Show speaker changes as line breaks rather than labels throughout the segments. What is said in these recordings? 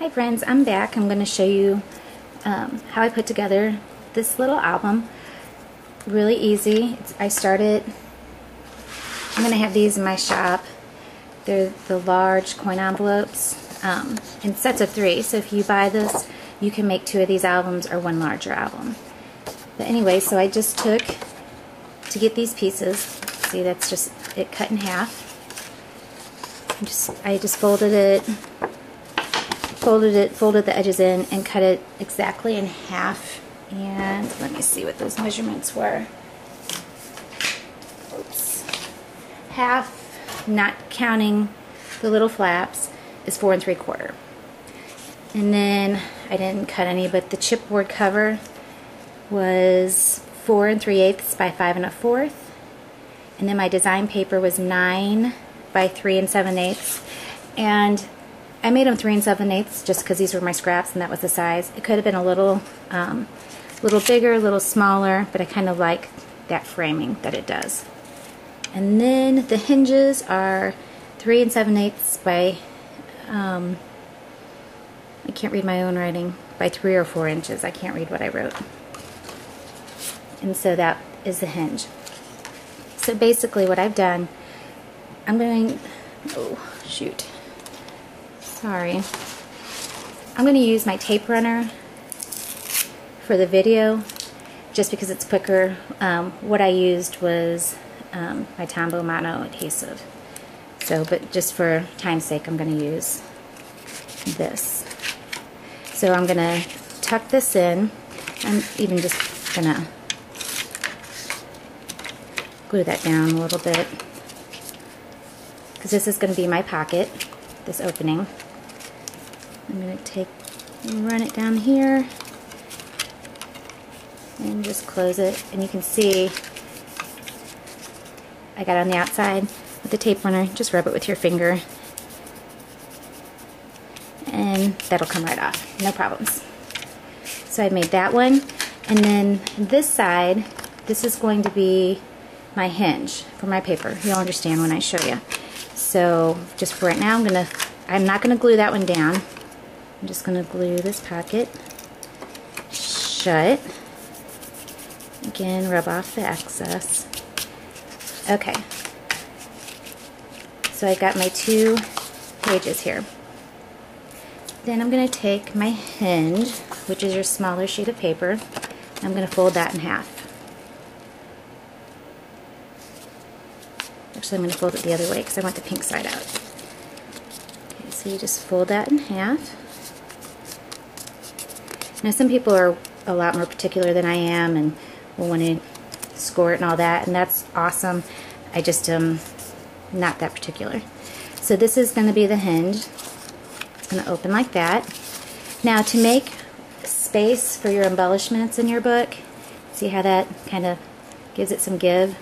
Hi friends, I'm back. I'm going to show you how I put together this little album. Really easy. I'm going to have these in my shop. They're the large coin envelopes in sets of 3. So if you buy this, you can make 2 of these albums or 1 larger album. But anyway, so I just took, to get these pieces, see that's just it cut in half. I just folded the edges in and cut it exactly in half. And let me see what those measurements were. Oops. Half, not counting the little flaps, is 4 3/4. And then I didn't cut any, but the chipboard cover was 4 3/8 by 5 1/4. And then my design paper was 9 by 3 7/8. And I made them 3 7/8 just because these were my scraps and that was the size. It could have been a little bigger, a little smaller, but I kind of like that framing that it does. And then the hinges are 3 7/8 by, I can't read my own writing, by 3 or 4 inches. I can't read what I wrote. And so that is the hinge. So basically what I've done, Sorry. I'm going to use my tape runner for the video just because it's quicker. What I used was my Tombow Mono adhesive. So, but just for time's sake, I'm going to use this. So I'm going to tuck this in. I'm even just going to glue that down a little bit because this is going to be my pocket, this opening. I'm going to run it down here and just close it. And you can see I got it on the outside with the tape runner. Just rub it with your finger and that'll come right off. No problems. So I made that one. And then this side, this is going to be my hinge for my paper. You'll understand when I show you. So just for right now, I'm not going to glue that one down. I'm just going to glue this pocket shut. Again, rub off the excess. Okay. So I got my 2 pages here. Then I'm going to take my hinge, which is your smaller sheet of paper. I'm going to fold that in half. Actually, I'm going to fold it the other way because I want the pink side out. Okay, so you just fold that in half. Now some people are a lot more particular than I am and will want to score it and all that, and that's awesome. I just am not that particular. So this is going to be the hinge. It's going to open like that. Now to make space for your embellishments in your book, see how that kind of gives it some give?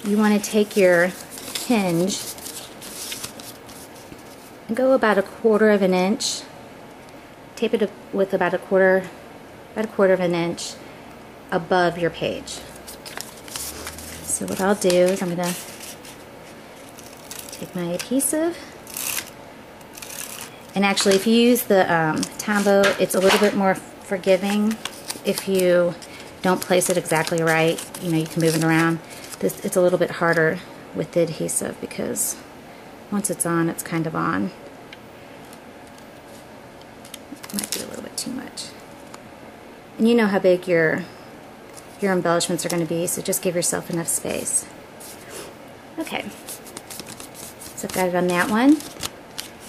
You want to take your hinge and go about 1/4 of an inch. Tape it with about a quarter of an inch above your page. So what I'll do is I'm going to take my adhesive, and actually if you use the Tombow, it's a little bit more forgiving if you don't place it exactly right. You know, you can move it around. It's a little bit harder with the adhesive because once it's on, it's kind of on. Might be a little bit too much. And you know how big your embellishments are going to be, so just give yourself enough space. Okay, so I've got it on that one.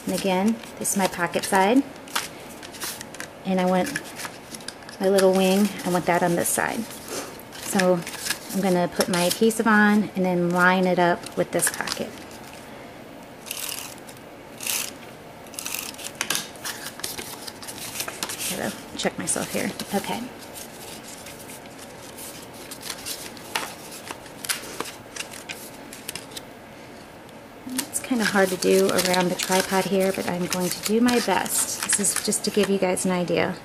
And again, this is my pocket side. And I want my little wing, I want that on this side. So I'm going to put my adhesive on and then line it up with this pocket. Gotta check myself here. Okay. It's kind of hard to do around the tripod here, but I'm going to do my best. This is just to give you guys an idea.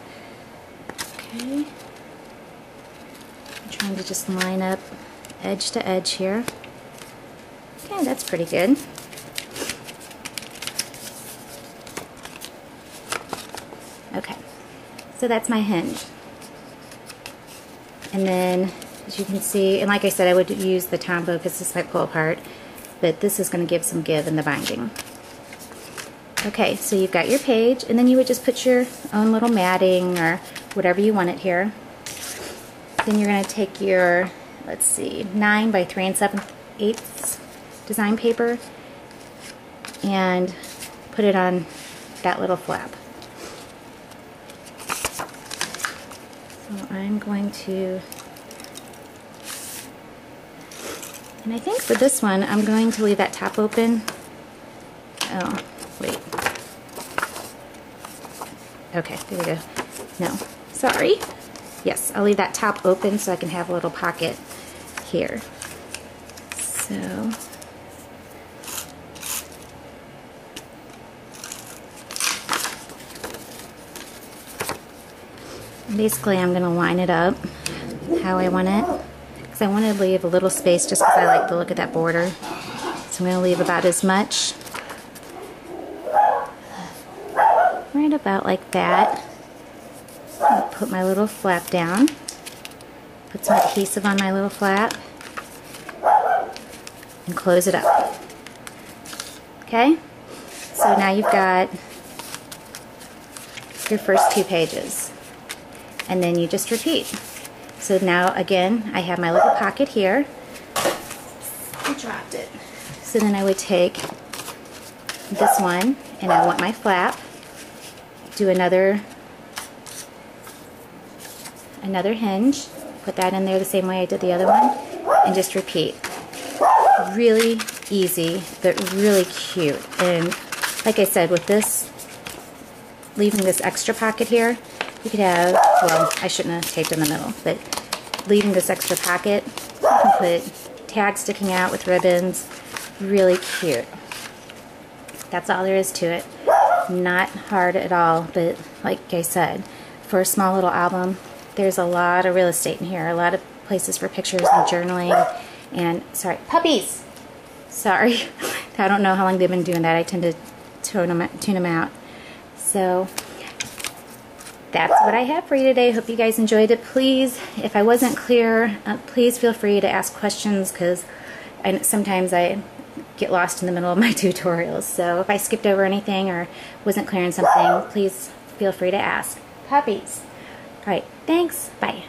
Okay. I'm trying to just line up edge to edge here. Okay, that's pretty good. Okay, so that's my hinge. And then, as you can see, and like I said, I would use the Tombow because this might pull apart, but this is going to give some give in the binding. Okay, so you've got your page, and then you would just put your own little matting or whatever you want it here. Then you're going to take your, let's see, 9 by 3 7/8 design paper and put it on that little flap. So I'm going to, and I think for this one I'm going to leave that top open. Oh, wait. Okay, there we go. No, sorry. Yes, I'll leave that top open so I can have a little pocket here. So, basically I'm going to line it up how I want it, because I want to leave a little space just because I like the look of that border. So I'm going to leave about as much, right about like that. I'll put my little flap down, put some adhesive on my little flap, and close it up. Okay? So now you've got your first 2 pages. And then you just repeat. So now again, I have my little pocket here. I dropped it. So then I would take this one, and I want my flap, do another hinge, put that in there the same way I did the other one, and just repeat. Really easy, but really cute. And like I said, with this, leaving this extra pocket here, you could have, well, I shouldn't have taped in the middle, but leaving this extra pocket, you can put tags sticking out with ribbons. Really cute. That's all there is to it. Not hard at all, but like I said, for a small little album, there's a lot of real estate in here, a lot of places for pictures and journaling. And sorry, puppies! Sorry, I don't know how long they've been doing that. I tend to tune them out. So that's what I have for you today. Hope you guys enjoyed it. Please, if I wasn't clear, please feel free to ask questions, because sometimes I get lost in the middle of my tutorials. So if I skipped over anything or wasn't clear on something, please feel free to ask. Puppies! Alright, thanks. Bye.